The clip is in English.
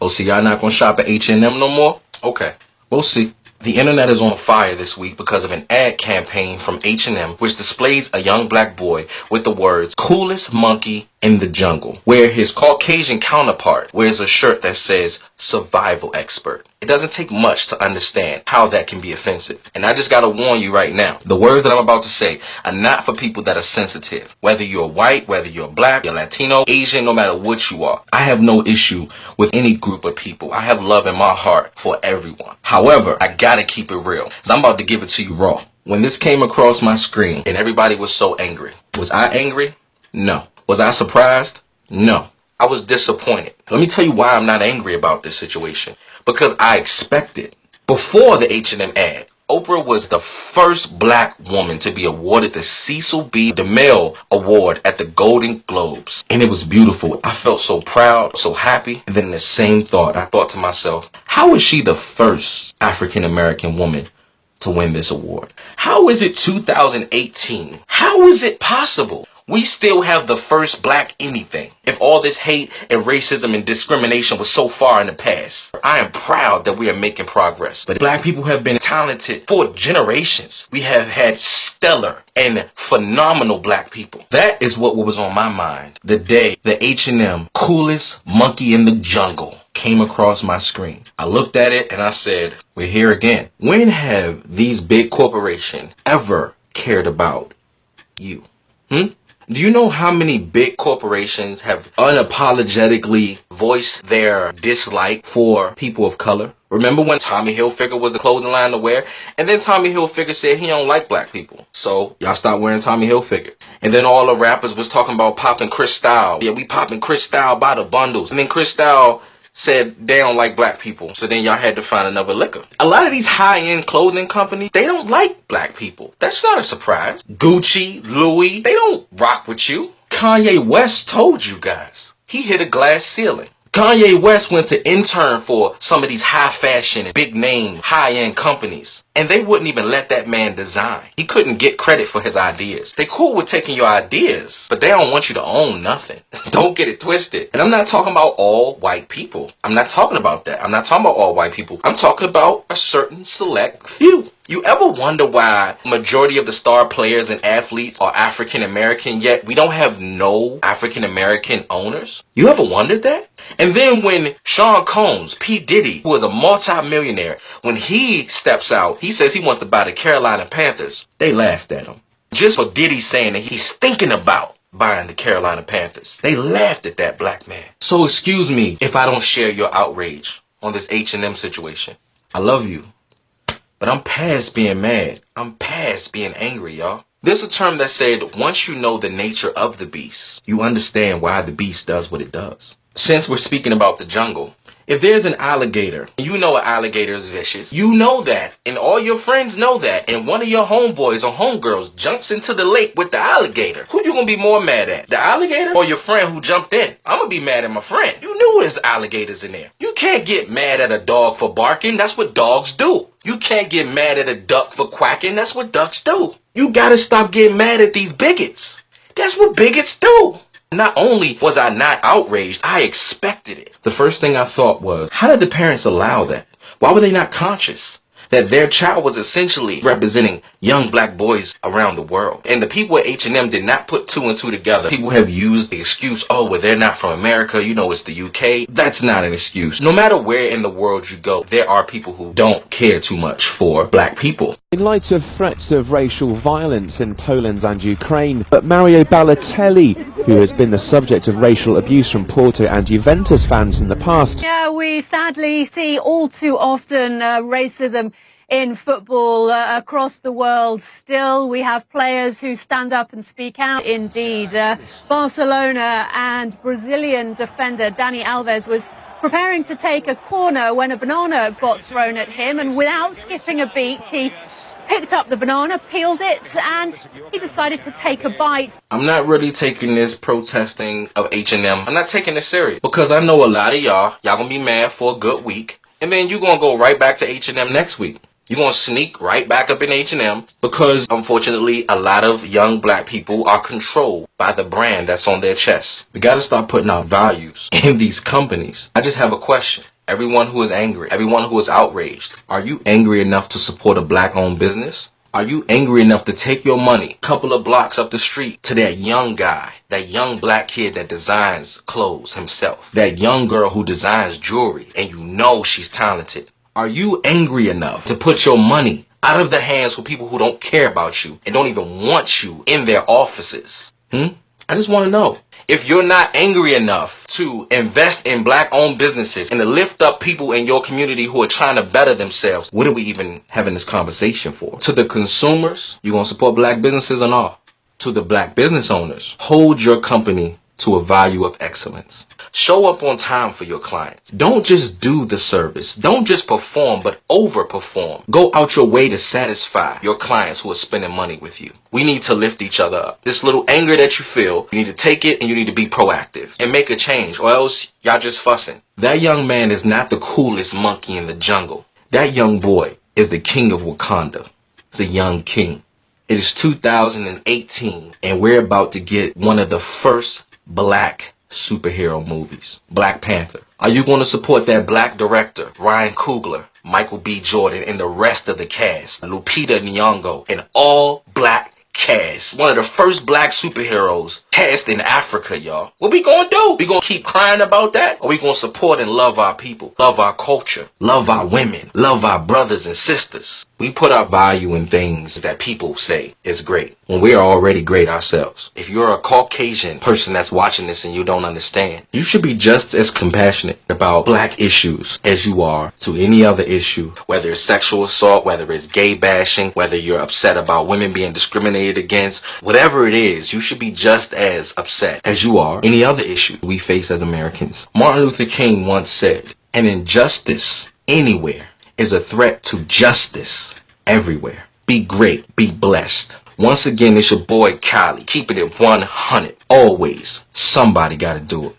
Oh, so y'all not gonna shop at H&M no more? Okay, we'll see. The internet is on fire this week because of an ad campaign from H&M which displays a young black boy with the words "coolest monkey in the jungle," where his Caucasian counterpart wears a shirt that says "survival expert." It doesn't take much to understand how that can be offensive. And I just gotta warn you right now, the words that I'm about to say are not for people that are sensitive. Whether you're white, whether you're black, you're Latino, Asian, no matter what you are. I have no issue with any group of people. I have love in my heart for everyone. However, I gotta keep it real, because I'm about to give it to you raw. When this came across my screen and everybody was so angry, was I angry? No. Was I surprised? No. I was disappointed. Let me tell you why I'm not angry about this situation. Because I expected. Before the H&M ad, Oprah was the first black woman to be awarded the Cecil B. DeMille Award at the Golden Globes. And it was beautiful. I felt so proud, so happy. And then in the same thought, I thought to myself, how is she the first African American woman to win this award? How is it 2018? How is it possible? We still have the first black anything. If all this hate and racism and discrimination was so far in the past, I am proud that we are making progress. But black people have been talented for generations. We have had stellar and phenomenal black people. That is what was on my mind the day the H&M coolest monkey in the jungle came across my screen. I looked at it and I said, we're here again. When have these big corporations ever cared about you? Do you know how many big corporations have unapologetically voiced their dislike for people of color? Remember when Tommy Hilfiger was the clothing line to wear? And then Tommy Hilfiger said he don't like black people. So y'all stop wearing Tommy Hilfiger. And then all the rappers was talking about popping Cristal. Yeah, we popping Cristal by the bundles. And then Cristal said they don't like black people. So then y'all had to find another liquor. A lot of these high-end clothing companies, they don't like black people. That's not a surprise. Gucci, Louis, they don't rock with you. Kanye West told you guys. He hit a glass ceiling. Kanye West went to intern for some of these high fashion, big name, high-end companies. And they wouldn't even let that man design. He couldn't get credit for his ideas. They cool with taking your ideas, but they don't want you to own nothing. Don't get it twisted. And I'm not talking about all white people. I'm not talking about that. I'm not talking about all white people. I'm talking about a certain select few. You ever wonder why majority of the star players and athletes are African American, yet we don't have no African American owners? You ever wondered that? And then when Sean Combs, P. Diddy, who is a multi-millionaire, when he steps out, he says he wants to buy the Carolina Panthers. They laughed at him. Just for Diddy saying that he's thinking about buying the Carolina Panthers. They laughed at that black man. So excuse me if I don't share your outrage on this H&M situation. I love you. But I'm past being mad. I'm past being angry, y'all. There's a term that said, once you know the nature of the beast, you understand why the beast does what it does. Since we're speaking about the jungle, if there's an alligator, you know an alligator is vicious. You know that, and all your friends know that, and one of your homeboys or homegirls jumps into the lake with the alligator. Who you gonna be more mad at? The alligator or your friend who jumped in? I'm gonna be mad at my friend. You knew there's alligators in there. You can't get mad at a dog for barking. That's what dogs do. You can't get mad at a duck for quacking. That's what ducks do. You gotta stop getting mad at these bigots. That's what bigots do. Not only was I not outraged, I expected it. The first thing I thought was, how did the parents allow that? Why were they not conscious that their child was essentially representing young black boys around the world? And the people at H&M did not put two and two together. People have used the excuse, oh, well, they're not from America, you know, it's the UK. That's not an excuse. No matter where in the world you go, there are people who don't care too much for black people. In light of threats of racial violence in Poland and Ukraine, but Mario Balotelli, who has been the subject of racial abuse from Porto and Juventus fans in the past. Yeah, we sadly see all too often racism in football across the world. Still, we have players who stand up and speak out. Indeed, Barcelona and Brazilian defender Dani Alves was preparing to take a corner when a banana got thrown at him, and without skipping a beat, he picked up the banana, peeled it, and he decided to take a bite. I'm not really taking this protesting of H&M. I'm not taking this serious because I know a lot of y'all gonna be mad for a good week, and then you gonna go right back to H&M next week. You're going to sneak right back up in H&M because, unfortunately, a lot of young black people are controlled by the brand that's on their chest. We got to start putting our values in these companies. I just have a question. everyone who is angry, everyone who is outraged. Are you angry enough to support a black-owned business? Are you angry enough to take your money a couple of blocks up the street to that young guy, that young black kid that designs clothes himself, that young girl who designs jewelry and you know she's talented? Are you angry enough to put your money out of the hands of people who don't care about you and don't even want you in their offices? I just want to know. If you're not angry enough to invest in black-owned businesses and to lift up people in your community who are trying to better themselves, what are we even having this conversation for? To the consumers, you gonna support black businesses or not? To the black business owners, hold your company to a value of excellence. Show up on time for your clients. Don't just do the service. Don't just perform, but overperform. Go out your way to satisfy your clients who are spending money with you. We need to lift each other up. This little anger that you feel, you need to take it and you need to be proactive and make a change, or else y'all just fussing. That young man is not the coolest monkey in the jungle. That young boy is the king of Wakanda. The young king. It is 2018 and we're about to get one of the first black superhero movies, Black Panther. Are you going to support that black director, Ryan Coogler, Michael B. Jordan, and the rest of the cast, Lupita Nyong'o, and all black cast? One of the first black superheroes cast in Africa, y'all. What we gonna do? We gonna keep crying about that? Or we gonna support and love our people, love our culture, love our women, love our brothers and sisters? We put our value in things that people say is great when we are already great ourselves. If you're a Caucasian person that's watching this and you don't understand, you should be just as compassionate about black issues as you are to any other issue, whether it's sexual assault, whether it's gay bashing, whether you're upset about women being discriminated against, whatever it is, you should be just as upset as you are any other issue we face as Americans. Martin Luther King once said, "An injustice anywhere is a threat to justice everywhere." Be great. Be blessed. Once again, it's your boy Kylie, keeping it 100. Always, somebody gotta do it.